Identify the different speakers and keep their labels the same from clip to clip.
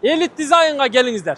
Speaker 1: Elit Design'a gelingizler.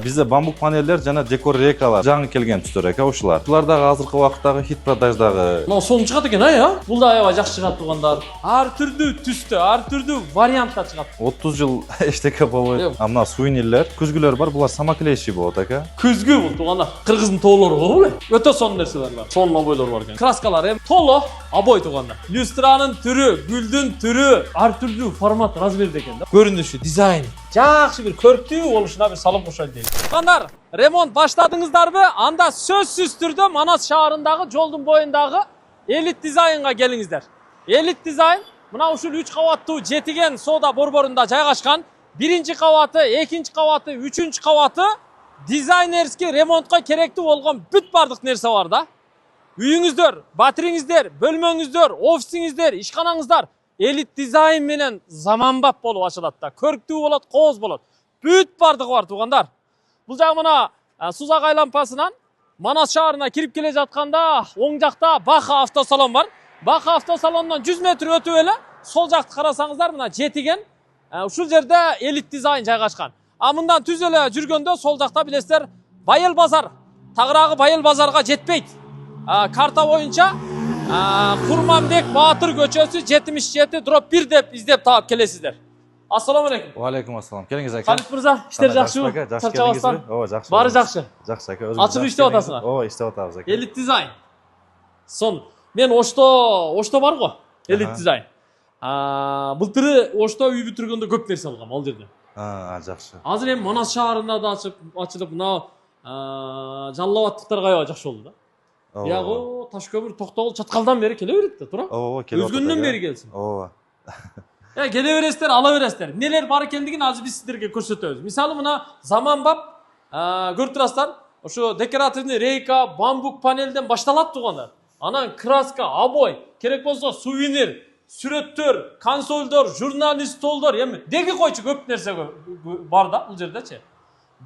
Speaker 2: Bizde bambuk paneller жана декор рейкалар жаңы келген түстөр экен ушулар. Булар дагы азыркы убакыттагы хит продаждагы.
Speaker 1: Мына сонун чыгат экен я. Бул да аябай жакшы чыгат тугандар. Ар түрдүү түстө, ар түрдүү вариантта чыгат.
Speaker 2: 30 жыл эчтеке болбойт. Мына суйниллер, күзгүлөр бар, булар самоклейщик болот экен.
Speaker 1: Күзгү бул тугандар. Кыргыздын тоолору бар. Өтө сонун нерселер бар. Сонун обойлор бар экен. Краскалар толо обой тугандар. Люстранын түрү, гүлдүн түрү, ар түрдүү формат, размерде экен да. Көрүнүшү, дизайн жакшы бир көрктүү болушуна бир салым кошойлу дейм. Тугандар, ремонт баштадыңыздарбы? Анда сөзсүз түрдө Манас шаарындагы жолдун боюндагы Элит Дизайнга келиңиздер. Элит Дизайн мына ушул 3 кабаттуу жетиген соода борборунда жайгашкан. Биринчи кабаты, экинчи кабаты, үчүнчү кабаты дизайнерский ремонтко керектүү болгон бүт бардык нерсе бар да. Үйүңүздөр, батириңиздер, бөлмөңүздөр, офисиңиздер, ишканаңыздар Элит Дизайн менен заманбап болуп ачылат да. Көрктүү болот, кооз болот. Бүт бардыгы бар тугандар. Бул жагы мына Сузак аймагынан Манас шаарына кирип келе жатканда оң жакта Баха автосалон бар. Баха автосалондон 100 метр өтүп эле сол жакты карасаңыздар мына жетиген ушул жерде Элит Дизайн жайгашкан. А мындан түз эле жүргөндө сол жакта билесиздер Байыл базар. Тагыраагы Байыл базарга жетпейт. Карта боюнча Курманбек Баатыр көчөсү 77/1 деп издеп таап келесиздер. Ассаламу алейкум.
Speaker 2: Ва алейкум ассалам. Келиңиз ака.
Speaker 1: Халит мырза, иштер жакшыбы? Чарчабастан?
Speaker 2: Ооба, жакшы.
Speaker 1: Баары жакшы.
Speaker 2: Жакшы ака.
Speaker 1: Ачык иштеп атасыңар?
Speaker 2: Ооба, иштеп атабыз ака.
Speaker 1: Элит Дизайн. Сон, мен Ошто бар го? Элит Дизайн. Былтыры Ошто үй бүтүргөндө көп нерсе алгам ал жерде.
Speaker 2: Жакшы.
Speaker 1: Азыр эми Манас шаарында да ачылып, мына Жалал Абадтыктарга аябай жакшы болду да. Ягы таш көмүр токтогул чаткалдан бери келе берет да, туура?
Speaker 2: Ооба, келип атат.
Speaker 1: Өзгүнөн бери келсин.
Speaker 2: Ооба.
Speaker 1: Келе бересиздер, ала бересиздер. Нелер бар экендигин азыр биз сиздерге көрсөтөбүз. Мисалы мына заманбап көрүп турасыздар. Ошо декоративный рейка, бамбук панелден башталат тугандар. Анан краска, обой, керек болсо сувенир, сүрөттөр, консолдор, журнальный столдор, эми деги койчу көп нерсе бар да бул жердечи.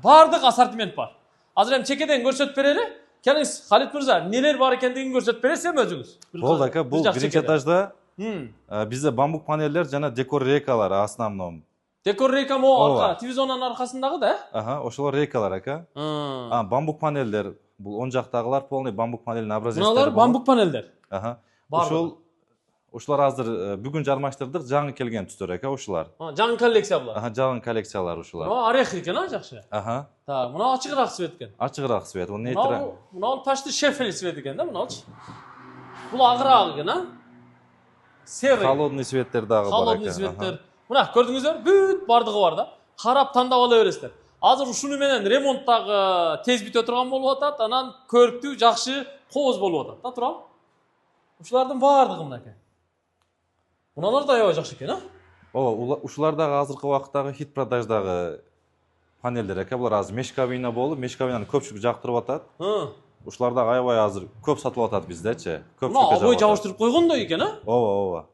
Speaker 1: Бардык ассортимент бар. Азыр эми чекеден көрсөтүп берели. Келиңиз, Халит мырза, нелер бар экендигин көрсөтүп бересиз эми өзүңүз?
Speaker 2: Болду ака, бул биринчи этажда бизде бамбук панеллер жана декор рейкалар основном.
Speaker 1: Декор рейка могу арка, телевизиондун аркасындагы да?
Speaker 2: Ошолор рейкалар ака. Бамбук панеллер, бул оң жактагылар полный бамбук панелдин образецтери.
Speaker 1: Мыналар бамбук панелдер.
Speaker 2: Ушулар азыр бүгүн жармаштырдык, жаңы келген түстөр экен ушулар.
Speaker 1: Жаңы коллекция булар.
Speaker 2: Жаңы коллекциялар ушулар.
Speaker 1: Орех экен, жакшы. Так, мына ачыгыраак свет экен.
Speaker 2: Ачыгыраак свет, бул нейтраль.
Speaker 1: Мына ташты шефель свет экен да, мыналчы. Бул агыраак экен, Серый.
Speaker 2: Холодный светтер дагы бар экен.
Speaker 1: Холодный светтер. Мына көрдүңүздөр, бүт бардыгы бар да. Карап тандап ала бересиздер. Азыр ушуну менен ремонттагы тез бүтө турган болуп атат, анан көрктүү, жакшы, кооз болуп атат да, туура? Ушулардын бардыгы мынакей. Мыналар да аябай жакшы экен,
Speaker 2: Ооба, ушулар дагы азыркы убакыттагы хит продаждагы панелдер экен. Булар азыр мешкабина болуп, мешкабинаны көпчүлүк жактырып атат. Ушулар дагы аябай азыр көп сатылып атат биздечи.
Speaker 1: Көпчүлүккө обой жабыштырып койгондой экен,
Speaker 2: Ооба.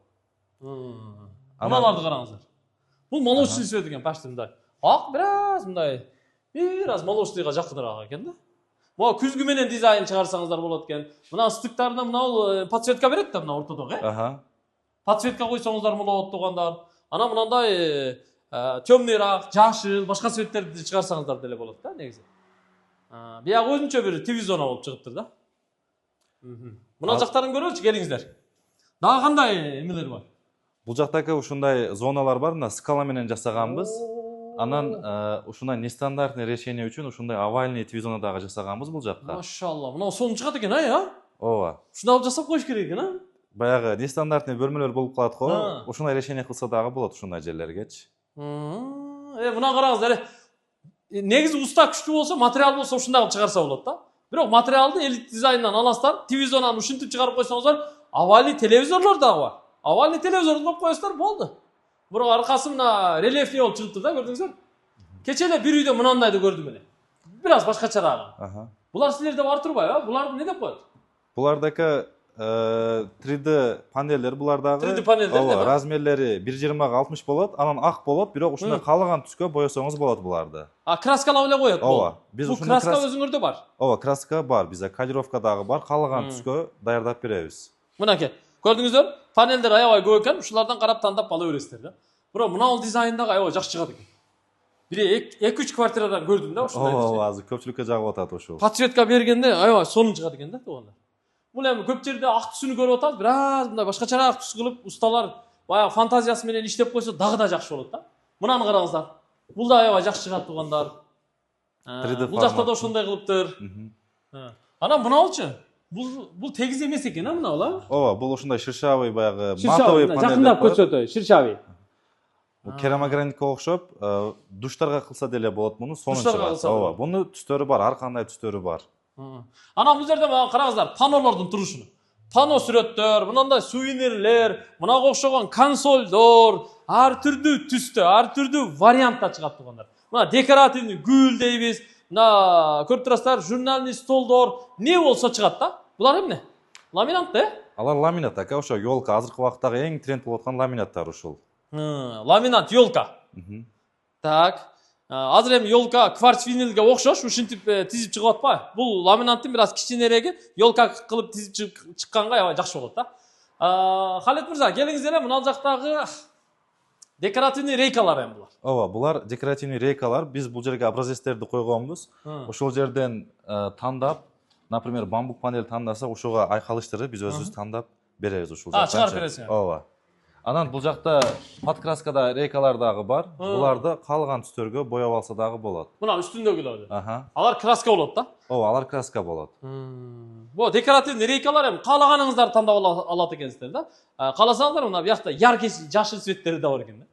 Speaker 1: Мыналарды караңыздар. Бул молочный свет экен, почти мындай. Ак бираз мындай, бираз молочныйга жакыныраак экен да. Мына күзгү менен дизайн чыгарсаңыздар болот экен. Мына ыстыктарына мына подсветка берет да, мына ортодогу, Подсветка койсоңуздар болот тугандар. Анан мындай темныйраак, жашыл, башка цветтерди чыгарсаңыздар деле болот да, негизи. Биягы өзүнчө бир телевизион болуп чыгыптыр да. Мына жактарын көрөлүчү, келиңиздер. Дагы кандай эмелер бар?
Speaker 2: Бул жактака ушундай зоналар бар, мына скала менен жасаганбыз. Анан ушундай нестандартный решение үчүн ушундай овальный телевизиону дагы жасаганбыз бул жакка.
Speaker 1: Машалла, мына сонун чыгат экен,
Speaker 2: Ооба.
Speaker 1: Ушуну алып жасап коюш керек экен,
Speaker 2: Баягы нестандартный бөлмөлөр болуп калат го. Ушундай решение кылса дагы болот ушундай жерлергечи.
Speaker 1: Мына караңыздар. Негизи уста күчтүү болсо, материал болсо ушундай кылып чыгарса болот да. Бирок материалды Элит Дизайндан аласыздар, телевизиондан ушинтип чыгарып койсоңуздар, овальный телевизорлор дагы бар. Овальный телевизор коюп коесуздар, болду. Бирок аркасы мына рельефный болуп чыгыптыр да, көрдүңүздөр? Кече эле бир үйдө мынандайды көрдүм эле. Бираз башкачараагы. Булар силерде бар турбайбы? Буларды не деп коет?
Speaker 2: Булардака 3D панелдер булардагы.
Speaker 1: 3D панелдер
Speaker 2: Ооба, размерлери 1.20 60 болот, анан ак болот, бирок ушундай каалаган түскө боесоңуз болот буларды.
Speaker 1: Краскалап эле коет бул.
Speaker 2: Ооба, биз
Speaker 1: Бул
Speaker 2: ушундай
Speaker 1: краска өзүңөрдө бар.
Speaker 2: Ооба, краска бар, бизде калировка дагы бар, каалаган түскө даярдап беребиз.
Speaker 1: Мынакей, көрдүңүздөр, панелдер аябай көп экен, ушулардан карап тандап ала бересиздер да. Бирок мына бул дизайндагы аябай жакшы чыгат экен. Бир 2-3 квартирадан көрдүм да ушундай.
Speaker 2: Ооба, азыр көпчүлүккө жагып атат ушул.
Speaker 1: Подсветка бергенде аябай сонун чыгат экен да туугандар. Бул эми көп жерде ак түсүнү көрүп атат, бир аз мындай башкачараак түс кылып усталар баягы фантазиясы менен иштеп койсо дагы да жакшы болот да. Мынаны караңыздар. Бул да аябай жакшы чыгат туугандар. Бул жакта да ошондой кылыптыр. Анан мынаучу. Бул тегиз эмес экен, мына бул.
Speaker 2: Ооба, бул ушундай ширшавый баягы матовый панель.
Speaker 1: Жакындап көрсөтөй, ширшавый.
Speaker 2: Бул керамогранитке окшоп, душтарга кылса деле болот муну, сонун чыгат. Ооба, буну түстөрү бар, ар кандай түстөрү бар.
Speaker 1: Анан бул жерде мага караңыздар, панолордун турушуну. Пано сүрөттөр, мынандай сувенирлер, мынага окшогон консолдор, ар түрдүү түстө, ар түрдүү вариантта чыгат туугандар. Мына декоративный гүл дейбиз, мына көрүп турасыздар, журнальный столдор, не болсо чыгат да. Булар эмне? Ламинат да?
Speaker 2: Алар ламинат, ака, ошо ёлка, азыркы убактагы эң тренд болуп аткан ламинаттар ушул.
Speaker 1: Ламинат ёлка. Так. Азыр эми ёлка кварц винилге окшош, ушинтип тизип чыгып атпайбы? Бул ламинаттын бир аз кичинереги, ёлка кылып тизип чыкканга аябай жакшы болот да. Халет мырза, келиңиздер, мына жактагы декоративный рейкалар эми булар.
Speaker 2: Ооба, булар декоративный рейкалар. Биз бул жерге образецтерди койгонбуз. Ошол жерден тандап, например, бамбук панель тандаса, ошого айкалыштырып биз өзүбүз тандап беребиз ушул жактан.
Speaker 1: Чыгарып бересиң.
Speaker 2: Ооба. Анан бул жакта подкраскада рейкалар дагы бар. Буларды каалаган түстөргө бояп алса дагы болот.
Speaker 1: Мына үстүндөгүлөр.
Speaker 2: Аха.
Speaker 1: Алар краска болот да?
Speaker 2: Ооба, алар краска болот.
Speaker 1: Бу декоративный рейкалар эми каалаганыңыздарды тандап алат экенсиздер да. Кааласаңыздар мына биякта яркий жашыл цветтери да бар экен да.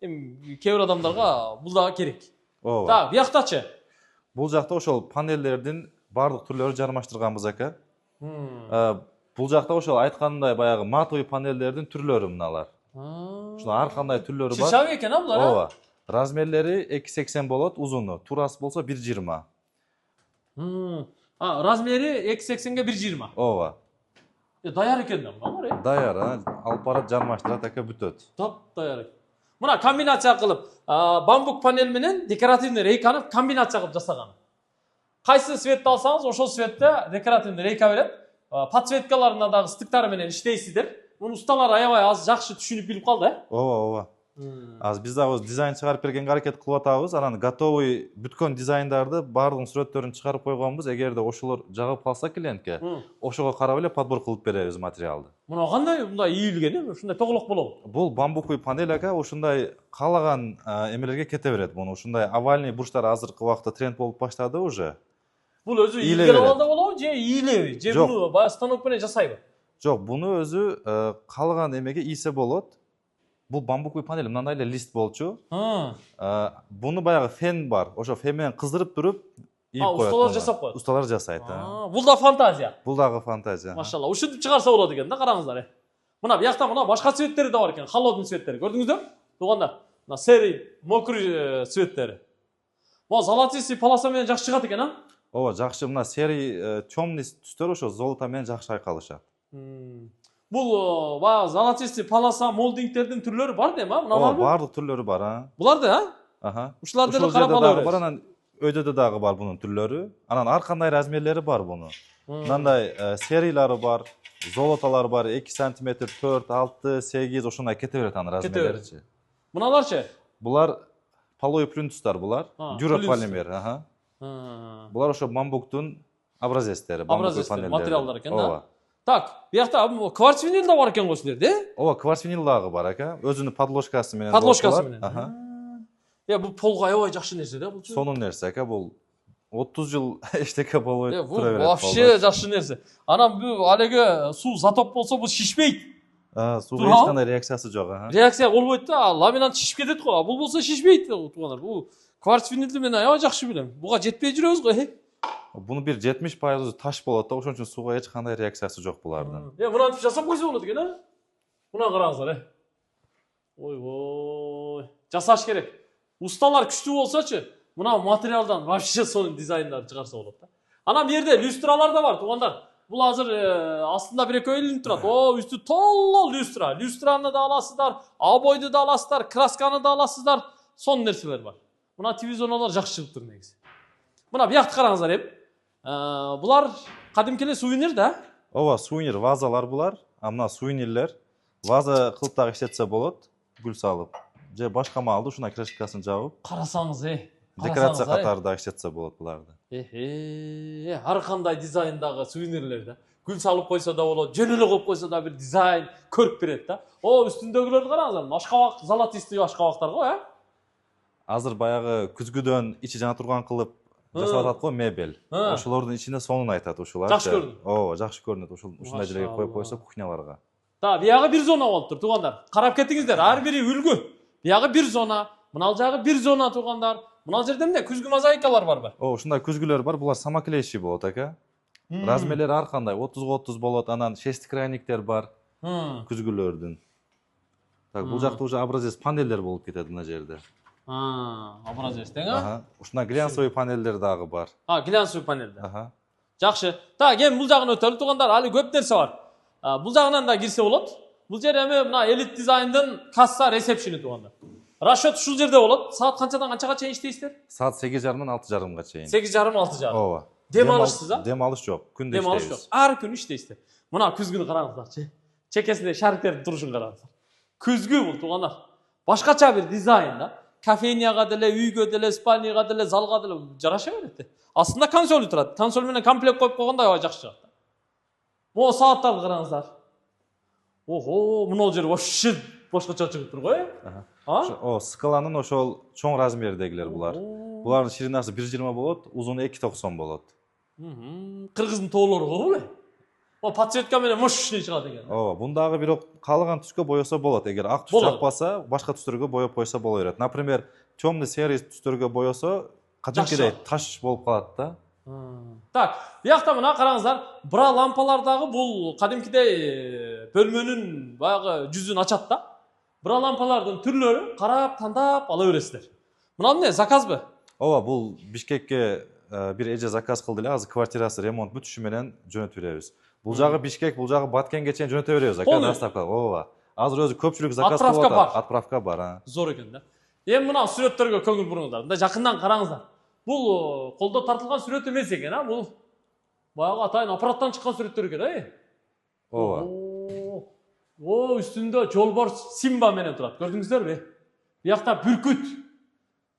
Speaker 1: Эми кээ бир адамдарга бул дагы керек.
Speaker 2: Ооба.
Speaker 1: Так, бияктачы.
Speaker 2: Бул жакта ошол панелдердин бардык түрлөрү жармаштырганбыз ака. Бул жакта ошол айткандай баягы матовый панелдердин түрлөрү мыналар. Ушул ар кандай түрлөрү бар.
Speaker 1: Шишаби экен булар.
Speaker 2: Ооба. Размерлери 2.80 болот, узуну. Турасы болсо 1.20.
Speaker 1: Размери 2.80ге 1.20.
Speaker 2: Ооба.
Speaker 1: Даяр экен да мына.
Speaker 2: Даяр, алып барып жармаштырат ака бүтөт.
Speaker 1: Топ даяр экен. Мына комбинация кылып, бамбук панель менен декоративный рейканы комбинация кылып жасаган. Кайсы цветти алсаңыз, ошол цветте декоративный рейка берет. Подсветкаларына дагы стыктары менен иштейсиздер. Муну усталар аябай аз жакшы түшүнүп билип калды,
Speaker 2: Ооба. Аз биз дагы дизайн чыгарып бергенге аракет кылып атабыз. Анан готовый бүткөн дизайндарды бардык сүрөттөрүн чыгарып койгонбуз. Эгерде ошолор жагып калса клиентке, ошого карап эле подбор кылып беребиз материалды.
Speaker 1: Мына кандай мындай ийилген, ушундай тоголок болобу?
Speaker 2: Бул бамбуковый панель ака, ушундай каалаган эмелерге кете берет муну. Ушундай овальный бурчтар азыркы убакта тренд болуп баштады уже.
Speaker 1: Бул өзү ийилген абалда болобу же ийилеби? Же муну баягы станок менен жасайбы?
Speaker 2: Жок, буну өзү каалаган эмеге ийсе болот. Бул бамбуковый панель мындай эле лист болчу. Буну баягы фен бар. Ошо фен менен кыздырып туруп ийип коет.
Speaker 1: Усталар жасап коет.
Speaker 2: Усталар жасайт.
Speaker 1: Бул да фантазия.
Speaker 2: Бул дагы фантазия.
Speaker 1: Машалла. Ушинтип чыгарса болот экен да, караңыздар. Мына биякта мына башка цветтери да бар экен. Холодный цветтери. Көрдүңүздөр? Туугандар. Мына серый, мокрый цветтери. Мына золотистый полоса менен жакшы чыгат экен,
Speaker 2: Ооба, жакшы. Мына серый, темный түстөр ошо золото менен жакшы айкалышат.
Speaker 1: Бул баягы золотистый полоса молдингтердин түрлөрү бар дейм, мына
Speaker 2: барбы? Бардык түрлөрү бар,
Speaker 1: Булар да,
Speaker 2: Аха.
Speaker 1: Ушуларды да карап ала беребиз.
Speaker 2: Бар, анан өйдө дагы бар бунун түрлөрү. Анан ар кандай размерлери бар буну. Мындай серийлары бар, золотолор бар, 2 см, 4, 6, 8 ошондой кете берет анын размерлери.
Speaker 1: Муналарчы?
Speaker 2: Булар полой плюнтустар булар. Дюрополимер, Булар ошо бамбуктун образецтери, бамбук панелдери.
Speaker 1: Материалдар экен да. Так, биякта кварц винил да бар экен го силерде?
Speaker 2: Ооба, кварц винил дагы бар ака. Өзүнүн подложкасы менен.
Speaker 1: Подложкасы менен. Бул полго аябай жакшы нерсе да бул.
Speaker 2: Сонун нерсе ака, бул 30 жыл эчтеке болбой тура берет.
Speaker 1: Вообще жакшы нерсе. Анан бул алеге суу затоп болсо бул шишпейт.
Speaker 2: Сууга эч кандай реакциясы жок,
Speaker 1: Реакция болбойт да, ламинат шишип кетет го. Бул болсо шишпейт, туугандар. Бул кварц винилди мен аябай жакшы билем. Буга жетпей жүрөбүз го.
Speaker 2: Буну бир 70% таш болот да, ошон үчүн сууга эч кандай реакциясы жок булардын.
Speaker 1: Мынантип жасап койсо болот экен, Мына караңыздар, Ойбой. Жасаш керек. Усталар күчтүү болсочу, мына материалдан вообще сонун дизайндар чыгарса болот да. Анан бу жерде люстралар да бар, туугандар. Бул азыр астында бир экөө илинип турат. О, үстү толо люстра. Люстраны да аласыздар, обойду да аласыздар, красканы да аласыздар. Сон нерселер бар. Мына телевизорлор жакшы чыгып тур негизи. Мына биякты караңыздар эми. Булар кадимки эле сувенир да?
Speaker 2: Ооба, сувенир вазалар булар. Мына сувенирлер ваза кылып дагы иштетсе болот, гүл салып. Же башка маалда ушуна крышкасын жабып,
Speaker 1: Карасаңыз,
Speaker 2: декорация катарында иштетсе болот буларды.
Speaker 1: Ар кандай дизайндагы сувенирлер да. Гүл салып койсо да болот, жөн эле коюп койсо да бир дизайн көрүп берет да. О, үстүндөгүлөрдү караңыздар. Ашкабак, золотистый ашкабактар го,
Speaker 2: Азыр баягы күзгүдөн ичи жана турган кылып жасап атат го мебель. Ошолордун ичинде сонун айтат ушулар.
Speaker 1: Жакшы көрүнөт.
Speaker 2: Ооба, жакшы көрүнөт ушундай жерге коюп койсо кухняларга.
Speaker 1: Та, биягы бир зона болуп тур, туугандар. Карап кетиңиздер, ар бири үлгү. Биягы бир зона, мынал жагы бир зона, туугандар. Мынал жерде эмне күзгү мозаикалар барбы?
Speaker 2: Ушундай күзгүлөр бар, булар самоклеящий болот ака. Размерлери ар кандай, 30га 30 болот, анан шестикрайниктер бар күзгүлөрдүн. Так, бул жакта уже образец панелдер болуп кетет мына жерде.
Speaker 1: Образец тең,
Speaker 2: Ушундай глянцевый панелдер дагы бар.
Speaker 1: Глянцевый панелдер. Жакшы. Так, эми бул жагын өтөлү, туугандар, али көп нерсе бар. Бул жагынан да кирсе болот. Бул жер эми мына элит дизайндын касса ресепшени, туугандар. Расчет ушул жерде болот. Саат канчадан канчага чейин иштейсиздер?
Speaker 2: Саат 8:30-дан 6:30га чейин.
Speaker 1: 8:30-6:30.
Speaker 2: Ооба.
Speaker 1: Дем алышсыз,
Speaker 2: Дем алыш жок. Күндө
Speaker 1: Дем алыш жок. Ар күн иштейсиздер. Мына күзгүнү караңыздарчы. Чекесинде шариктердин турушун караңыздар. Күзгү бул, туугандар. Башкача бир дизайн да. Кафенияга деле, үйгө деле, спальняга деле, залга деле жараша берет. Астында консоль турат. Консоль менен комплект коюп койгондо аябай жакшы чыгат. Могу сааттарды караңыздар. Ого, мына жер вообще башкача чыгып тур го,
Speaker 2: скаланын ошол чоң размердегилер булар. Булардын ширинасы 1,20 болот, узуну 2,90 болот.
Speaker 1: Кыргыздын тоолору го бул. Подсветка менен мощный чыгат экен.
Speaker 2: Бундагы бирок каалаган түскө боёсо болот. Эгер ак түс жакпаса, башка түстөргө боёп койсо боло берет. Например, темный серый түстөргө боёсо, кадимкидей таш болуп калат да.
Speaker 1: Так, биякта мына караңыздар, бра лампалардагы бул кадимкидей бөлмөнүн баягы жүзүн ачат да. Бра лампалардын түрлөрү карап, тандап ала бересиздер. Мына эмне, заказбы?
Speaker 2: Ооба, бул Бишкекке бир эже заказ кылды эле, азыр квартирасы ремонт бүтүшү менен жөнөтүп беребиз. Бул жагы Бишкек, бул жагы Баткенге чейин жөнөтө беребиз, ака, доставка. Ооба. Азыр өзү көпчүлүк заказ кылып атат. Отправка бар.
Speaker 1: Зор экен да. Эми мына сүрөттөргө көңүл буруңуздар. Мында жакындан караңыздар. Бул колдо тартылган сүрөт эмес экен, бул баягы атайын аппараттан чыккан сүрөттөр экен,
Speaker 2: Ооба.
Speaker 1: Үстүндө жолборс Симба менен турат. Көрдүңүздөрбү? Биякта бүркүт.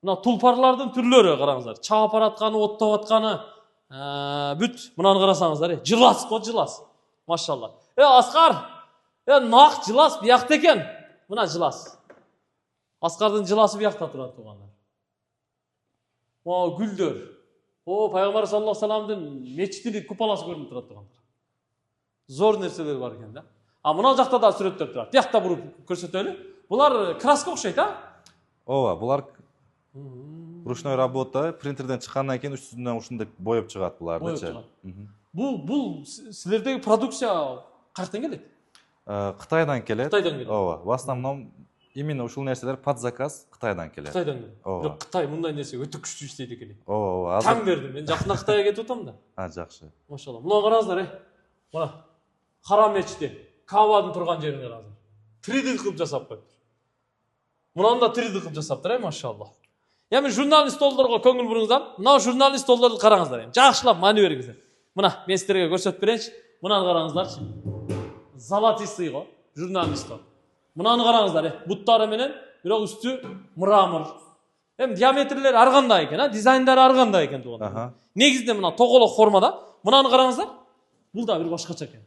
Speaker 1: Мына тулпарлардын түрлөрү караңыздар. Чаап баратканы, оттоп атканы, бүт. Мынаны карасаңыздар, жылас го, жылас. Машалла. Аскар, нак жылас биякта экен. Мына жылас. Аскардын жыласы биякта турат, туугандар. Гүлдөр. Пайгамбар саллаллаху алейхи саламдын мечитинин куполасы көрүнүп турат, туугандар. Зор нерселер бар экен да. Мына жакта да сүрөттөр турат. Биякта буруп көрсөтөлү. Булар краска окшойт,
Speaker 2: Ооба, булар ручной работа, принтерден чыккандан кийин үстүнөн ушундай боеп чыгат булардычы.
Speaker 1: Бул силердеги продукция каяктан келет?
Speaker 2: Кытайдан келет.
Speaker 1: Ооба.
Speaker 2: В основном именно ушул нерселер под заказ Кытайдан келет.
Speaker 1: Кытайдан келет. Бирок Кытай мындай нерсе өтө күчтүү иштейт экен.
Speaker 2: Ооба.
Speaker 1: Таң бердим. Мен жакында Кытайга кетип атам да.
Speaker 2: Жакшы.
Speaker 1: Машалла. Мына караңыздар, Мына Харам мечити, Каабадын турган жерин караңыздар. 3D кылып жасап коюптур. Мунаны да 3D кылып жасаптыр, машалла. Эми журналист столдорго көңүл буруңуздар. Мына журналист столдорду караңыздар. Жакшылап маани бериңиздер. Мына мен силерге көрсөтүп берейинчи. Мунаны караңыздарчы. Золотистый го, журналист стол. Мунаны караңыздар, буттары менен, бирок үстү мрамор. Эми диаметрлери ар кандай экен, дизайндары ар кандай экен туугандар. Негизинде мына тоголок формада. Мунаны караңыздар. Бул да бир башкача экен.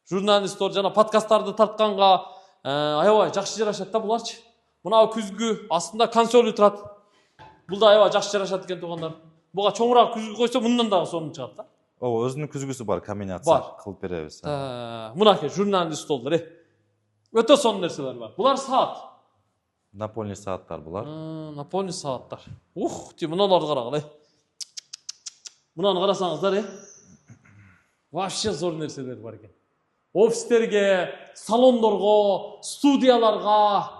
Speaker 1: Журналисттер жана подкасттарды тартканга аябай жакшы жарашат да буларчы. Мына күзгү астында консоль турат. Бул да аябай жакшы жарашат экен туугандар. Буга чоңураак күзгү койсо мындан дагы сонун чыгат да.
Speaker 2: Өзүнүн күзгүсү бар, комбинация кылып беребиз.
Speaker 1: Мынакей журналист столдор, өтө сонун нерселер бар. Булар саат.
Speaker 2: Напольный сааттар булар.
Speaker 1: Напольный сааттар. Мыналарды карагыла. Мынаны карасаңыздар, вообще зор нерселер бар экен. Офистерге, салондорго, студияларга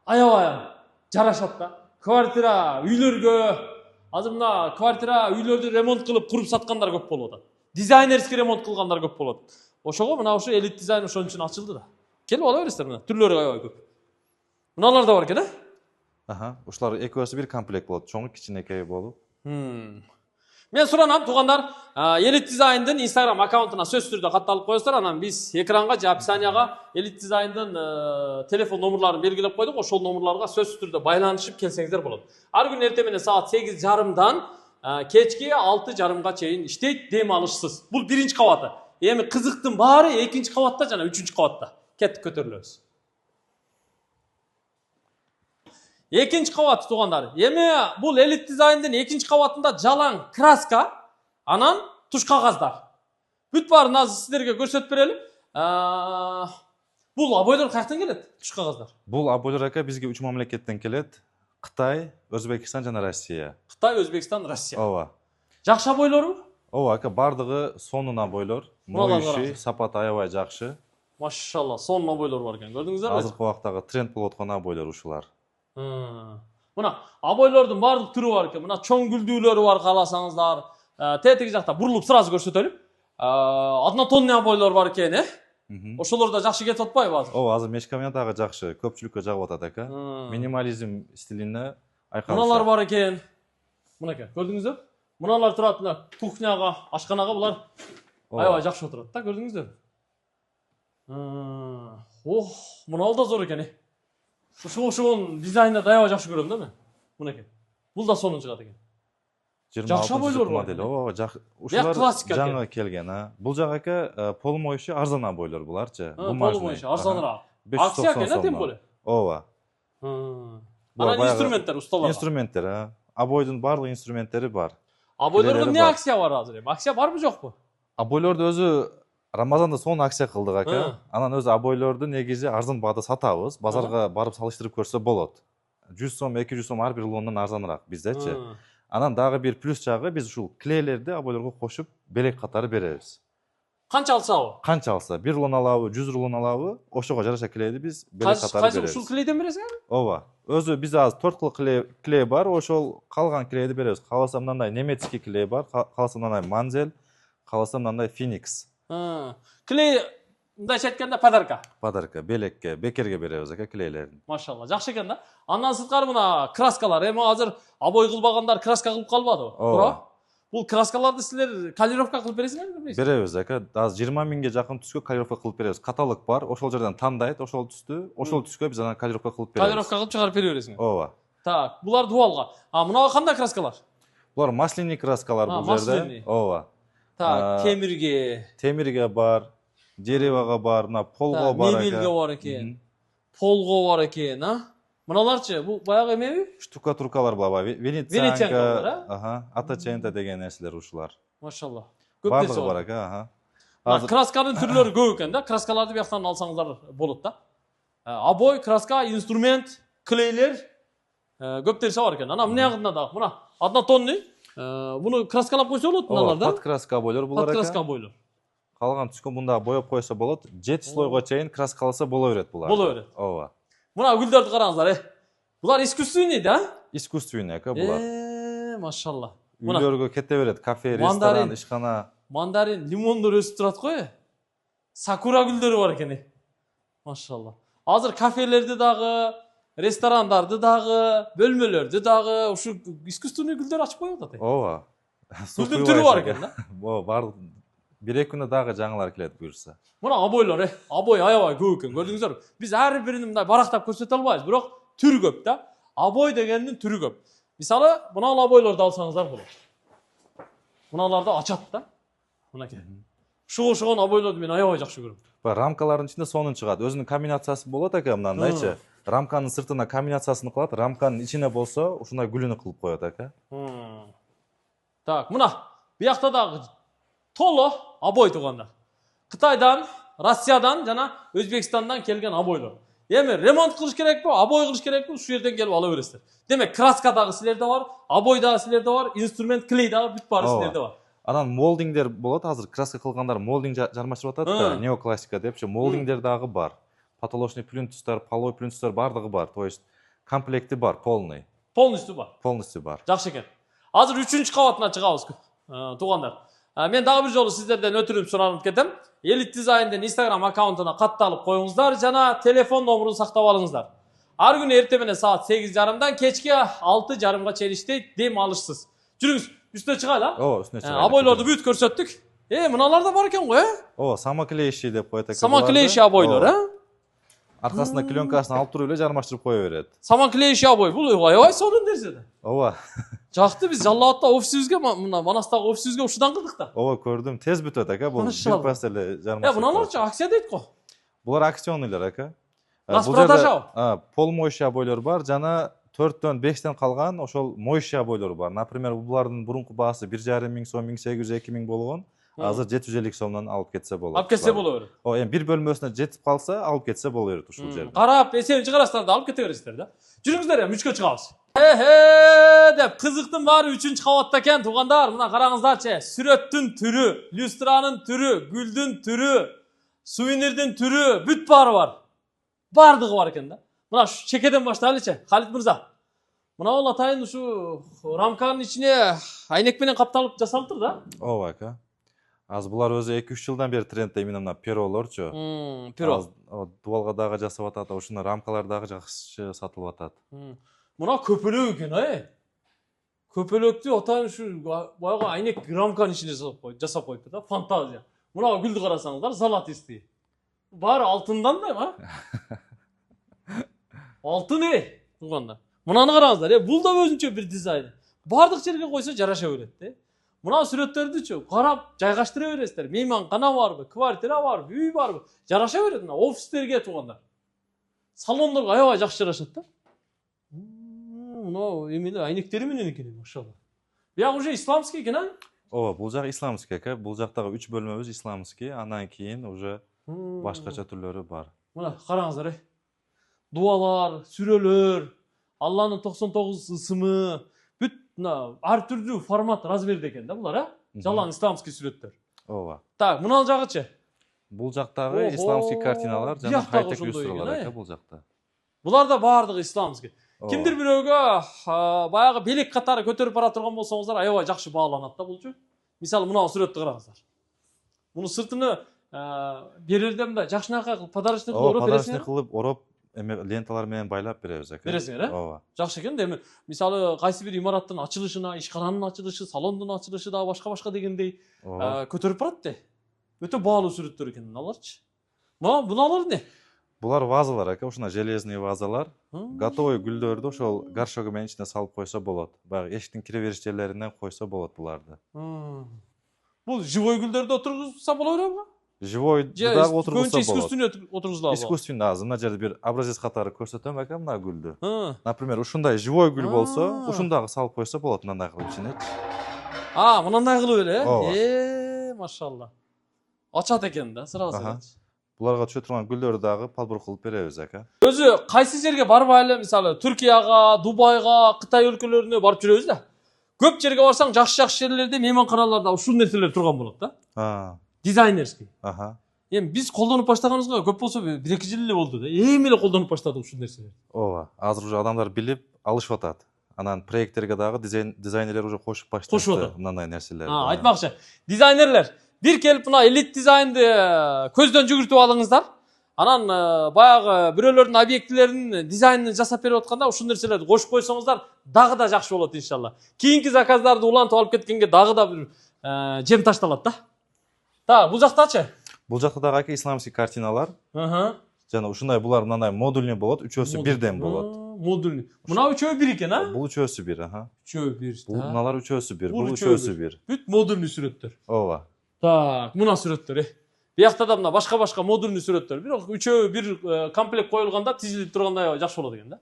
Speaker 1: аябай жарашат да. Квартира, үйлөргө, азыр мына квартира, үйлөрдү ремонт кылып куруп саткандар көп болуп атат. дизайнерский ремонт кылгандар көп болот. Ошого мына ушу элит дизайн ошон үчүн ачылды да. Келип ала бересиздер мына. Түрлөрү аябай көп. Мыналар да бар экен,
Speaker 2: Аха, ушулар экөөсү бир комплект болот. Чоңу кичинекей болуп.
Speaker 1: Мен суранам, туугандар, элит дизайндын Instagram аккаунтуна сөзсүз түрдө катталып коесуздар, анан биз экранга же описанияга элит дизайндын телефон номерларын белгилеп койдук. Ошол номерларга сөзсүз түрдө байланышып келсеңиздер болот. Ар күн эртең менен саат 8:30дан кечки 6:30га чейин иштейт, дем алышсыз. Бул биринчи кабаты. Эми кызыктын баары экинчи кабатта жана үчүнчү кабатта. Кеттик, көтөрүлөбүз. Экинчи кабат, туугандар. Эми бул элит дизайндын экинчи кабатында жалаң краска, анан туш кагаздар. Бүт баарын азыр сиздерге көрсөтүп берели. Бул обойлор каяктан келет? Туш кагаздар.
Speaker 2: Бул обойлор ака бизге 3 мамлекеттен келет. Кытай, Өзбекстан жана Россия.
Speaker 1: Кытай, Өзбекстан, Россия.
Speaker 2: Ооба.
Speaker 1: Жакшы обойлорбу?
Speaker 2: Ооба ака, бардыгы сонун обойлор. Моюши, сапаты аябай жакшы.
Speaker 1: Машалла, сонун обойлор бар экен. Көрдүңүздөрбү?
Speaker 2: Азыркы убактагы тренд болуп аткан обойлор ушулар.
Speaker 1: Мына обойлордун баардык түрү бар экен. Мына чоң гүлдүүлөрү бар, кааласаңыздар. Тетиги жакта бурулуп сразу көрсөтөлүм. Однотонный обойлор бар экен, Ошолор да жакшы кетип атпайбы азыр?
Speaker 2: Ооба, азыр мешкамия дагы жакшы, көпчүлүккө жагып атат ака. Минимализм стилине айкалышат.
Speaker 1: Мыналар бар экен. Мынакей, көрдүңүздөр? Мыналар турат мына кухняга, ашканага булар аябай жакшы отурат, көрдүңүздөр? Мынал да зор экен. Ошонун дизайнды аябай жакшы көрөм да мен. Мынакей. Бул да сонун чыгат экен. Жакшы обойлор бар.
Speaker 2: Ооба, ушулар жаңы келген, Бул жак ака полмойши арзан обойлор буларчы.
Speaker 1: Полмойши арзаныраак. Акция экен, тем более.
Speaker 2: Ооба.
Speaker 1: Анан инструменттер, усталар.
Speaker 2: Инструменттер, обойдун барлык инструменттери бар.
Speaker 1: Обойлордо эмне акция бар азыр эми? Акция барбы жокпу?
Speaker 2: Обойлорду өзү Рамазанда сонун акция кылдык ака. Анан өзү обойлорду негизи арзан баада сатабыз. Базарга барып салыштырып көрсө болот. 100 сом, 200 сом ар бир рулондан арзаныраак биздечи. Анан дагы бир плюс жагы биз ушул клейлерди обойлорго кошуп белек катары беребиз.
Speaker 1: Канча алсабы?
Speaker 2: Канча алса, 1 рулон алабы, 100 рулон алабы, ошого жараша клейди биз белек катары беребиз.
Speaker 1: Кайсы ушул клейден бересиңерби?
Speaker 2: Ооба. Өзү биз азыр 4 кыл клей бар, ошол калган клейди беребиз. Кааласа мындай немецкий клей бар, кааласа мындай Манзель, кааласа мындай Феникс.
Speaker 1: Клей мындайча айтканда подарка.
Speaker 2: Подарка, белекке, бекерге беребиз ака клейлерин.
Speaker 1: Машалла, жакшы экен да. Андан сырткары мына краскалар, эми азыр обой кылбагандар краска кылып калбадыбы? Туура? Бул краскаларды силер калировка кылып бересиңерби?
Speaker 2: Беребиз ака. Азыр 20 миңге жакын түскө калировка кылып беребиз. Каталог бар, ошол жерден тандайт, ошол түскө биз анан калировка кылып беребиз.
Speaker 1: Калировка кылып чыгарып бере бересиңер.
Speaker 2: Ооба.
Speaker 1: Так, булар дуалга. Мынага кандай краскалар?
Speaker 2: Булар масляный краскалар бул жерде. Ооба.
Speaker 1: Так,
Speaker 2: темирге бар, деревого бар, мына полго бар ака.
Speaker 1: Мебелге бар экен. Полго бар экен, Мыналарчы, бул баягы эмеби?
Speaker 2: Штукатуркалар бар, Венецианка, Атачента деген нерселер ушулар.
Speaker 1: Машалла.
Speaker 2: Көп нерсе бар ака,
Speaker 1: Красканын түрлөрү көп экен да. Краскаларды бияктан алсаңыздар болот да. Обой, краска, инструмент, клейлер көп нерсе бар экен. Анан эмне ягында дагы? Мына однотонный. Буну краскалап койсо болот мыналарда.
Speaker 2: Подкраска обойлор булар ака.
Speaker 1: Подкраска обойлор.
Speaker 2: Калган түскөн мында боеп койсо болот. 7 слойго чейин краскаласа боло берет булар.
Speaker 1: Боло берет.
Speaker 2: Ооба.
Speaker 1: Мына гүлдөрдү караңыздар, Булар искусственный да?
Speaker 2: Искусственный ака булар.
Speaker 1: Машалла.
Speaker 2: Үйлөргө кете берет, кафе, ресторан, ишкана.
Speaker 1: Мандарин, лимондор өсүп турат го, Сакура гүлдөрү бар экен. Машалла. Азыр кафелерди дагы, ресторандарды дагы, бөлмөлөрдү дагы ушу искусственный гүлдөр ачып коюп атат.
Speaker 2: Ооба.
Speaker 1: Гүлдүн түрү бар экен да?
Speaker 2: Ооба, бар. Бир-эки күндө дагы жаңылар келет буюрса.
Speaker 1: Мына обойлор, обой аябай көп экен. Көрдүңүздөрбү? Биз ар бирин мындай барактап көрсөтө албайбыз, бирок түрү көп да. Обой дегендин түрү көп. Мисалы, мына обойлорду алсаңыздар болот. Мыналарды ачат да. Мынакей. Ошогон обойлорду мен аябай жакшы көрөм.
Speaker 2: Рамкалардын ичинде сонун чыгат. Өзүнүн комбинациясы болот ака, мындайчы. Рамканын сыртына комбинациясын кылат, рамканын ичине болсо, ушундай гүлүнү кылып коет ака.
Speaker 1: Так, мына биякта дагы толо обой туугандар. Кытайдан, Россиядан жана Өзбекстандан келген обойлор. Эми ремонт кылыш керекпи, обой кылыш керекпи, ушул жерден келип ала бересиздер. Демек, краска дагы силерде бар, обой дагы силерде бар, инструмент клей дагы бүт баары силерде бар.
Speaker 2: Анан молдингдер болот, азыр краска кылгандар молдинг жармаштырып атат да, неоклассика депчи, молдингдер дагы бар. Потолочный плинтустар, полой плинтустар бардыгы бар. То есть комплекти бар, полный.
Speaker 1: Полностью бар.
Speaker 2: Полностью бар.
Speaker 1: Жакшы экен. Азыр 3-кабатына чыгабыз, туугандар. Men dагы bir жолу сиздерден өтүнүп суранып кетем. Elite Design'den Instagram аккаунтуна катталып коюңуздар жана телефон номерун сактап алыңыздар. Ар күнү эртең менен саат 8:30дан кечки 6:30га чейин иштейт, дем алышсыз. Жүрүңүз, үстүнө чыгайлы.
Speaker 2: Ооба, үстүнө чыгайлы.
Speaker 1: Обойлорду бүт көрсөттүк. Мыналар да бар экен го,
Speaker 2: Ооба, самоклейщий деп коет экен.
Speaker 1: Самоклейщий обойлор,
Speaker 2: Аркасында клеенкасын алып туруп эле жармаштырып кое берет.
Speaker 1: Самоклейщий обой, бул аябай сонун нерсе да.
Speaker 2: Ооба.
Speaker 1: Жакты, биз Жалал Абадта офисибизге, мына Манастагы офисибизге ушудан кылдык да.
Speaker 2: Ооба, көрдүм. Тез бүтөт ака, бул бир паста эле жармаштырып.
Speaker 1: Мыналарчы акция дейт го.
Speaker 2: Булар акционныйлар ака.
Speaker 1: Распродажа.
Speaker 2: Полмоющий обойлор бар, жана 4дөн 5ден калган ошол моющий обойлор бар. Например, булардын бурунку баасы 1,5 миң сом, 1800, 2000 болгон. Азыр 750 сомдон алып кетсе болот.
Speaker 1: Алып кетсе боло берет.
Speaker 2: Эми бир бөлмөсүнө жетип калса, алып кетсе боло берет ушул жерде.
Speaker 1: Карап, эсебин чыгарасыздар да алып кете бересиздер да. Жүрүңүздөр, үчкө чыгабыз. Деп кызыктын баары 3-кабатта экен, туугандар. Мына караңыздарчы. Сүрөттүн түрү, люстранын түрү, гүлдүн түрү, сувенирдин түрү, бүт баары бар. Бардыгы бар экен да. Мына ушу чекеден баштайлычы, Халит мырза. Мына бул атайын ушу рамканын ичине айнек менен капталып жасалыптыр да.
Speaker 2: Ооба ака. Азыр булар өзү 2-3 жылдан бери трендте именно мына перолорчу.
Speaker 1: Перо.
Speaker 2: Дубалга дагы жасап атат, ушуна рамкалар дагы жакшы сатылып атат.
Speaker 1: Мына көпөлөк экен, Көпөлөктү атайын ушу баягы айнек рамканын ичине жасап коюптур да, фантазия. Мына гүлдү карасаңыздар, золотистый. Баары алтындан да, Алтын туугандар. Мынаны караңыздар, бул да өзүнчө бир дизайн. Бардык жерге койсо жараша берет, Мына сүрөттөрдүчү карап жайгаштыра бересиздер. Мейманкана барбы, квартира барбы, үй барбы? Жараша берет мына офистерге туугандар. Салондорго аябай жакшы жарашат да. Мына эмеле айнектери менен экен, машалла. Бияк уже исламский экен,
Speaker 2: Ооба, бул жак исламский ака. Бул жактагы 3 бөлмөбүз исламский, андан кийин уже башкача түрлөрү бар.
Speaker 1: Мына караңыздар, дуалар, сүрөлөр, Алланын 99 ысымы, бүт ар түрдүү формат, размерде экен да булар, Жалаң исламский сүрөттөр.
Speaker 2: Ооба.
Speaker 1: Так, мына жагычы.
Speaker 2: Бул жактагы исламский картиналар жана хай-тек люстралар ака бул жакта.
Speaker 1: Булар да баардыгы исламский. Кимдир бирөөгө баягы белек катары көтөрүп бара турган болсоңуздар, аябай жакшы бааланат да булчу. Мисалы, мына сүрөттү караңыздар. Муну сыртыны берерде мындай жакшынакай кылып подарочный кылып ороп бересиңер.
Speaker 2: Подарочный кылып ороп, ленталар менен байлап беребиз ака.
Speaker 1: Бересиңер,
Speaker 2: Ооба.
Speaker 1: Жакшы экен да. Эми мисалы кайсы бир имараттын ачылышына, ишкананын ачылышы, салондун ачылышы да башка дегендей көтөрүп барат да. Өтө баалуу сүрөттөр экен мыналарчы. Буналар эмне?
Speaker 2: Булар вазалар ака, ушуна железный вазалар. Готовый гүлдөрдү ошол горшогу менен ичине салып койсо болот. Баягы эшиктин кире бериш жерлеринен койсо болот буларды.
Speaker 1: Бул живой гүлдөрдү отургузса боло береби?
Speaker 2: Живой дагы отургузса болот.
Speaker 1: Искусственный отургузулабы?
Speaker 2: Искусственный азыр мына жерде бир образец катары көрсөтөм ака мына гүлдү. Например, ушундай живой гүл болсо, ушундагы салып койсо болот мындай кылып ичине.
Speaker 1: Мындай кылып эле? Машалла. Ачат экен да, сразу.
Speaker 2: Буларга түшө турган гүлдөрдү дагы подбор кылып беребиз ака.
Speaker 1: Өзү кайсы жерге барбай эле, мисалы Түркияга, Дубайга, Кытай өлкөлөрүнө барып жүрөбүз да. Көп жерге барсаң, жакшы жерлерде мейманканаларда ушул нерселер турган болот да. Дизайнерский. Эми биз колдонуп баштаганыбызга көп болсо 1-2 жыл эле болду да. Эми эле колдонуп баштадык ушул нерселерди.
Speaker 2: Ооба, азыр уже адамдар билип алышып атат. Анан проекттерге дагы дизайнерлер уже кошуп башташты мындай нерселерди.
Speaker 1: Айтмакчы, дизайнерлер бир келип мына элит дизайнды көздөн жүгүртүп алыңыздар. Анан баягы бирөөлөрдүн объектилеринин дизайнын жасап берип атканда ушул нерселерди кошуп койсоңуздар дагы да жакшы болот иншалла. Кийинки заказдарды улантып алып кеткенге дагы да бир жем ташталат да. Так, бул жактачы?
Speaker 2: Бул жакта дагы ака исламский картиналар. Жана ушундай булар мындай модульный болот, үчөөсү бирден болот.
Speaker 1: Модульный. Мына үчөө бир экен,
Speaker 2: Бул үчөөсү бир,
Speaker 1: Үчөө бир.
Speaker 2: Бул мыналар үчөөсү бир, бул үчөөсү бир.
Speaker 1: Бүт модульный сүрөттөр.
Speaker 2: Ооба.
Speaker 1: Так, мына сүрөттөр. Биякта да мына башка модульный сүрөттөр. Бирок үчөө бир комплект коюлганда тизилип тургандай жакшы болот экен да.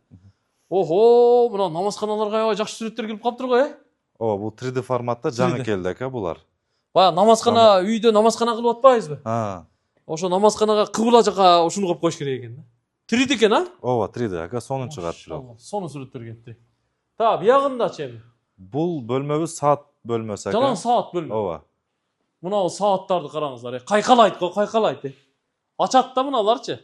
Speaker 1: Охо, мына намазканаларга аябай жакшы сүрөттөр келип калыптыр го,
Speaker 2: Ооба, бул 3D форматта жаңы келди ака булар.
Speaker 1: Баягы намазкана, үйдө намазкана кылып атпайбызбы? Ошо намазканага кыбла жака ушуну коюп коюш керек экен да. 3D экен,
Speaker 2: Ооба, 3D ака, сонун чыгат бирок.
Speaker 1: Сонун сүрөттөр кетти. Та, биягындачы эми.
Speaker 2: Бул бөлмөбүз саат бөлмөсү ака.
Speaker 1: Жалаң саат бөлмө.
Speaker 2: Ооба.
Speaker 1: Мына сааттарды караңыздар, кайкалайт го, кайкалайт. Ачат да мыналарчы.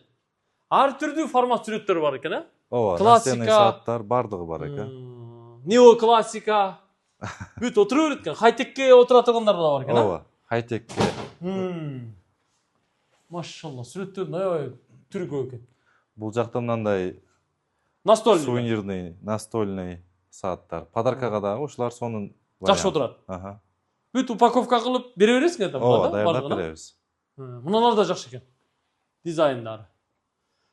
Speaker 1: Ар түрдүү формат сүрөттөр бар экен,
Speaker 2: Ооба, классика сааттар бардыгы бар экен.
Speaker 1: Неоклассика. Бүт отура берет экен. Хай-текке отура тургандар да бар экен,
Speaker 2: Ооба. хай-текке.
Speaker 1: Машалла, сүрөттөрдүн аябай түрү көп экен.
Speaker 2: Бул жакта мындай
Speaker 1: Настольный.
Speaker 2: сувенирный, настольный сааттар. Подаркага дагы ушулар сонун
Speaker 1: Жакшы отурат.
Speaker 2: Ага.
Speaker 1: Бүт упаковка кылып бере бересиң да,
Speaker 2: Ооба, даярдап беребиз.
Speaker 1: Муналар да жакшы экен. Дизайндары.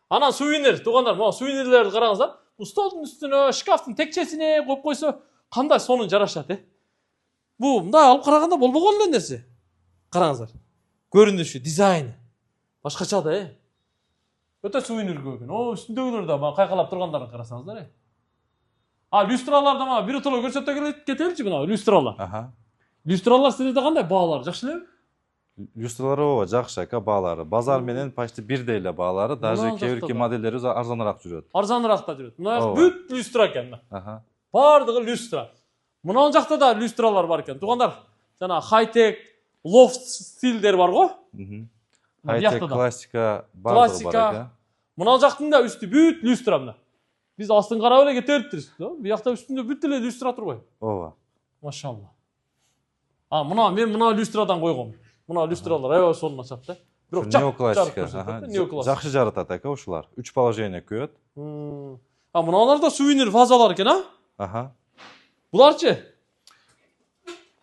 Speaker 1: Анан сувенир, туугандар, могу сувенирлерди караңыздар. Бул столдун үстүнө, шкафтын текчесине коюп койсо, кандай сонун жарашат, Бул мындай алып караганда болбогон эле нерсе. Караңыздар. Көрүнүшү, дизайны. Башкача да, Өтө сувенир көп экен. Үстүндөгүлөр да кайкалап тургандарын карасаңыздар, люстралар да мына бир толо көрсөтө кетеличи мына люстралар.
Speaker 2: Ага.
Speaker 1: Люстралар силерде кандай баалары? Жакшы элеби?
Speaker 2: Люстралары жакшы ака баалары. Базар менен почти бирдей эле баалары, даже кээ бирки моделдери арзаныраак жүрөт.
Speaker 1: Арзаныраак да жүрөт. Мына бүт люстра экен.
Speaker 2: Ага.
Speaker 1: Бардыгы люстра. Мына жакта да люстралар бар экен. Туугандар, жана хай-тек, лофт стилдер бар го?
Speaker 2: Хай-тек, классика бардыгы бар экен.
Speaker 1: Мына жактын да үстү бүт люстра мына. Биз астын карап эле кете бериптирбиз. Бу жакта үстүндө бүт эле люстра турбайбы?
Speaker 2: Ооба.
Speaker 1: Машалла. Мына мен мына люстрадан койгом. Мына люстралар аябай сонун ачат да. Бирок
Speaker 2: неоклассика. Жакшы жаратат ака ушулар. 3 положение күйөт.
Speaker 1: Мыналар да сувенир вазалар экен,
Speaker 2: Ага.
Speaker 1: Буларчы?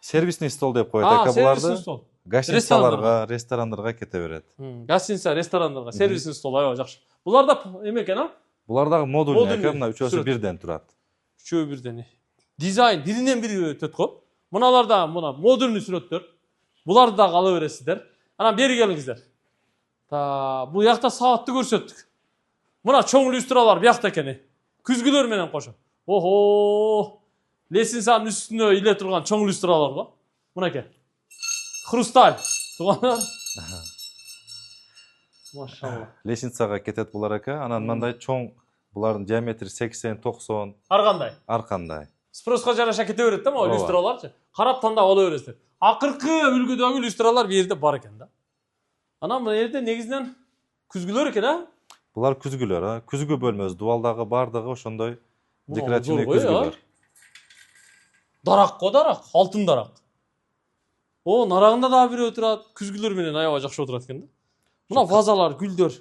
Speaker 2: Сервисный стол деп коет ака буларды.
Speaker 1: Сервисный стол.
Speaker 2: Гостиницаларга, ресторандарга кете берет.
Speaker 1: Гостиница, ресторандарга, сервисный стол аябай жакшы. Булар да эме экен,
Speaker 2: Булар дагы модульный экен, мына үчөөсү бирден турат.
Speaker 1: Үчөө бирден. Дизайн биринен бири өтөт го. Мыналар да мына модульный сүрөттөр. Буларды да ала бересиздер. Анан бери келиңиздер. Бул жакта саатты көрсөттүк. Мына чоң люстралар бу жакта экен. Күзгүлөр менен кошо. Лестницанын үстүнө иле турган чоң люстралар го. Мынакей. Хрусталь. Туугандар. Машалла.
Speaker 2: Лестницага кетет булар ака. Анан мындай чоң булардын диаметри 80-90.
Speaker 1: Ар кандай?
Speaker 2: Ар
Speaker 1: Спроска жараша кете берет да, могу люстраларчы. Карап тандап ала бересиздер. Акыркы үлгүдөгү люстралар бу жерде бар экен да. Анан бул жерде негизинен күзгүлөр экен,
Speaker 2: Булар күзгүлөр, күзгү бөлмөсү, дубалдагы бардыгы ошондой декоративный күзгүлөр.
Speaker 1: Дарак го, дарак, алтын дарак. Нарагында да бирөө турат, күзгүлөр менен аябай жакшы отурат экен да. Мына вазалар, гүлдөр.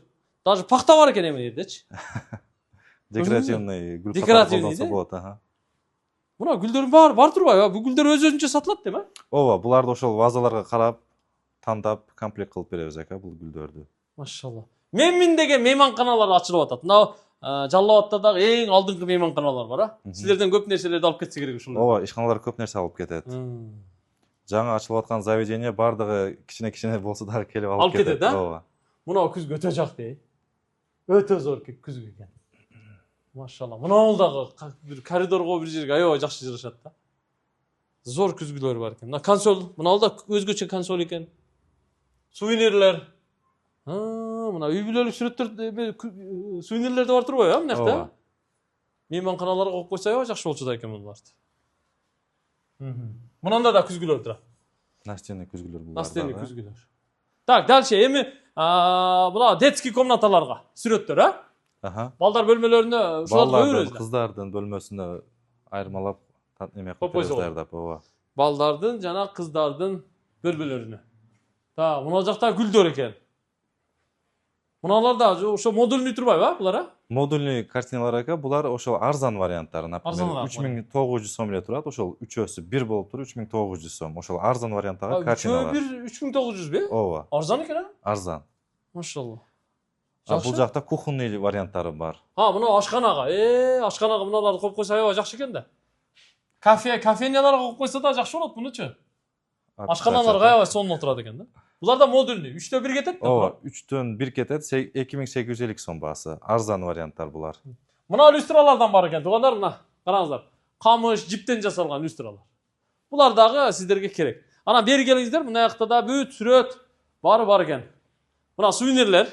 Speaker 1: Даже пахта бар экен эме жердечи.
Speaker 2: Декоративный гүл
Speaker 1: колдонсо
Speaker 2: болот,
Speaker 1: Мына гүлдөр бар турбайбы? Бул гүлдөр өзүнчө сатылат деме?
Speaker 2: Ооба, буларды ошол вазаларга карап, тандап, комплект кылып беребиз ака бул гүлдөрдү.
Speaker 1: Машалла. Менмин деген мейманканалар ачылып атат. Мына Жалал Абадта дагы эң алдыңкы мейманканалар бар, Силерден көп нерселерди алып кетсе керек ушундай.
Speaker 2: Ооба, ишканалар көп нерсе алып кетет. Жаңы ачылып аткан заведение бардыгы кичине болсо дагы келип алып кетет.
Speaker 1: Ооба. Мына күзгү өтө жакты. Өтө зор күзгү экен. Машалла. Мына дагы бир коридорго бир жерге аябай жакшы жарашат да. Зор күзгүлөр бар экен. Мына консоль, мына да өзгөчө консоль экен. Сувенирлер. Мына үй бүлөлүк сүрөттөр, сувенирлер да бар турбайбы, мына жакта? Мейманканаларга коюп койсо аябай жакшы болчу да экен буларды. Мынанда да күзгүлөр турат.
Speaker 2: Настенный күзгүлөр булар.
Speaker 1: Настенный күзгүлөр. Так, дальше эми була детский комнаталарга сүрөттөр, Балдар бөлмөлөрүнө ушуларды кое беребиз.
Speaker 2: Кыздардын бөлмөсүнө айырмалап эме кылып даярдап,
Speaker 1: Балдардын жана кыздардын бөлмөлөрүнө. Мына жакта гүлдөр экен. Мыналар да ошо модульный турбайбы, булар,
Speaker 2: Модульный картиналар ака, булар ошол арзан варианттары, например, 3900 сом эле турат, ошол үчөөсү бир болуп туруп 3900 сом. Ошол арзан варианттагы картиналар.
Speaker 1: Үчөө 3900бы?
Speaker 2: Ооба.
Speaker 1: Арзан экен,
Speaker 2: Арзан.
Speaker 1: Машалла.
Speaker 2: Бул жакта кухонный варианттары бар.
Speaker 1: Мына ашканага, ашканага мыналарды коюп койсо аябай жакшы экен да. Кафеняларга коюп койсо да жакшы болот мунучу. Ашканаларга аябай сонун отурат экен да. Булар да модульный, 3/1 кетет да.
Speaker 2: Ооба, 3/1 кетет, 2850 сом баасы. Арзан варианттар булар.
Speaker 1: Мына люстралардан бар экен, туугандар, мына караңыздар. Камыш, жиптен жасалган люстралар. Булар дагы сиздерге керек. Анан бери келиңиздер, мына жакта да бүт сүрөт бар экен. Мына сувенирлер.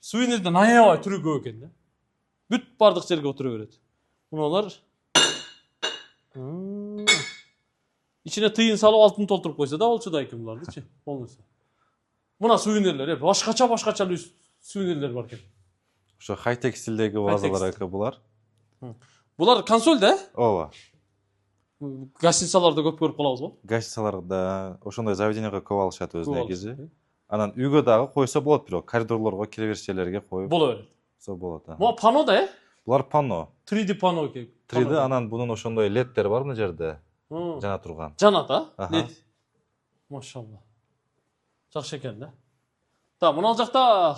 Speaker 1: Сувенирден аябай түрү көп экен да. Бүт бардык жерге отура берет. Мыналар ичине тыйын салып алтын толтуруп койсо да болчу да экен булардычы. Полностью. Мына сувенирлер, башкача сувенирлер бар экен.
Speaker 2: Ошо хай-тек стилдеги вазалар ака булар.
Speaker 1: Булар консоль да?
Speaker 2: Ооба.
Speaker 1: Гостиницаларда көп көрүп калабыз го.
Speaker 2: Гостиницаларда ошондой заведениеге көп алышат өз
Speaker 1: Көп
Speaker 2: негизи.
Speaker 1: алышат.
Speaker 2: Анан үйгө дагы койсо болот, бирок коридорлорго, кире бериш жерлерге коюп
Speaker 1: Боло берет.
Speaker 2: болот.
Speaker 1: Могу пано да,
Speaker 2: Булар панно.
Speaker 1: 3D пано экен.
Speaker 2: 3D анан бунун ошондой ледтер бар мына жерде
Speaker 1: Жана
Speaker 2: жана турган.
Speaker 1: а?
Speaker 2: Аха.
Speaker 1: Лед. Машалла. Жакшы экен да. Та, мына жакта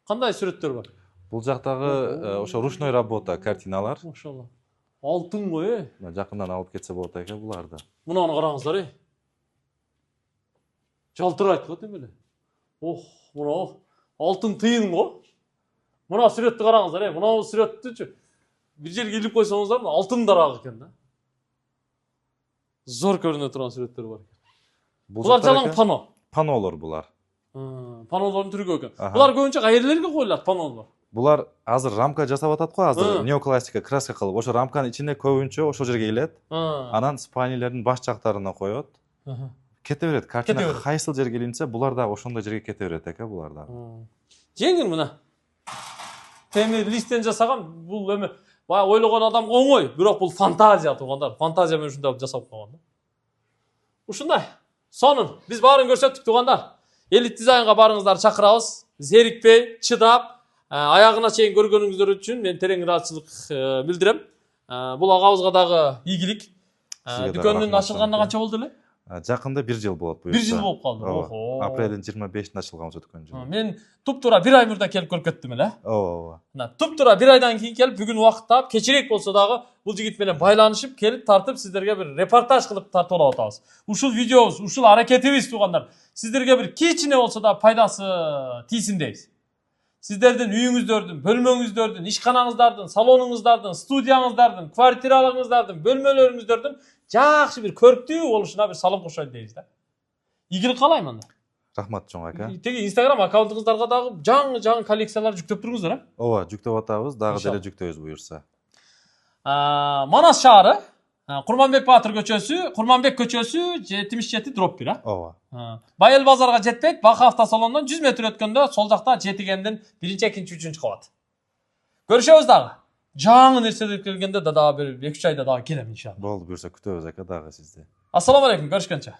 Speaker 1: кандай сүрөттөр бар?
Speaker 2: Бул жактагы ошо ручной работа картиналар.
Speaker 1: Машалла. Алтын го,
Speaker 2: Мына жакындан алып кетсе болот экен буларды.
Speaker 1: Мунаны караңыздар, Жалтырайт го демеле. Ох, мына алтын тыйын го. Мына сүрөттү караңыздар, Мына сүрөттүчү бир жерге илип койсоңуздар, алтын дарак экен да. Зор көрүнө турган сүрөттөр бар экен. Булар жалаң пано.
Speaker 2: Панолор булар.
Speaker 1: Панолордун түрүгү экен. Булар көбүнчө кайерлерге коюлат панолор.
Speaker 2: Булар азыр рамка жасап атат го, азыр неоклассика краска кылып. Ошо рамканын ичине көбүнчө ошол жерге илет. Анан спайнилердин баш жактарына коет. Кете берет. Картина кайсыл жерге илинсе, булар дагы ошондой жерге кете берет экен булар дагы.
Speaker 1: Жеңил мына. Темир листтен жасаган бул эме баягы ойлогон адамга оңой, бирок бул фантазия туугандар. Фантазия менен ушундай жасап койгон да. Ушундай. Сонун биз баарын көрсөттүк туугандар. Элит дизайнга барыңыздар чакырабыз. Зерикпей, чыдап, аягына чейин көргөнүңүздөр үчүн мен терең ыраазычылык билдирем. Бул агабызга дагы ийгилик. Дүкөндүн ачылганына канча болду эле?
Speaker 2: Жакында 1 жыл болот буюрса.
Speaker 1: 1 жыл болуп калды.
Speaker 2: Охо. Апрелдин 25-inde ачылган ошо дүкөн жыл.
Speaker 1: Мен туп-туура 1 ай мурда келип көрүп кеттим эле.
Speaker 2: Ооба.
Speaker 1: Туп-туура 1 айдан кийин келип бүгүн убакыт таап, кечирээк болсо дагы бул жигит менен байланышып, келип тартып сиздерге бир репортаж кылып тартып алып атабыз. Ушул видеобуз, ушул аракетибиз туугандар, сиздерге бир кичине болсо да пайдасы тийсин дейбиз. Сиздердин үйүңүздөрдүн, бөлмөңүздөрдүн, ишканаңыздардын, салонуңуздардын, студияңыздардын, квартираларыңыздардын, бөлмөлөрүңүздөрдүн жакшы бир көрктүү болушуна бир салым кошойлу дейбиз да. Ийгилик каалайм анда.
Speaker 2: Рахмат чоң ака.
Speaker 1: Теги Instagram аккаунтуңуздарга дагы жаңы коллекциялар жүктөп туруңуздар,
Speaker 2: Ооба, жүктөп атабыз, дагы деле жүктөйбүз буюрса.
Speaker 1: Манас шаары, Курманбек Баатыр көчөсү, Курманбек көчөсү 77/1,
Speaker 2: Ооба.
Speaker 1: Байел базарга жетпейт, Бака автосалондон 100 метр өткөндө сол жакта жетигендин 1-2, 3 кабат. Көрүшөбүз дагы. Жаңы нерселер келгенде дагы бир 2-3 айда дагы келем иншалла.
Speaker 2: Болду, буюрса күтөбүз ака дагы сизди.
Speaker 1: Ассаламу алейкум, көрүшкөнчө.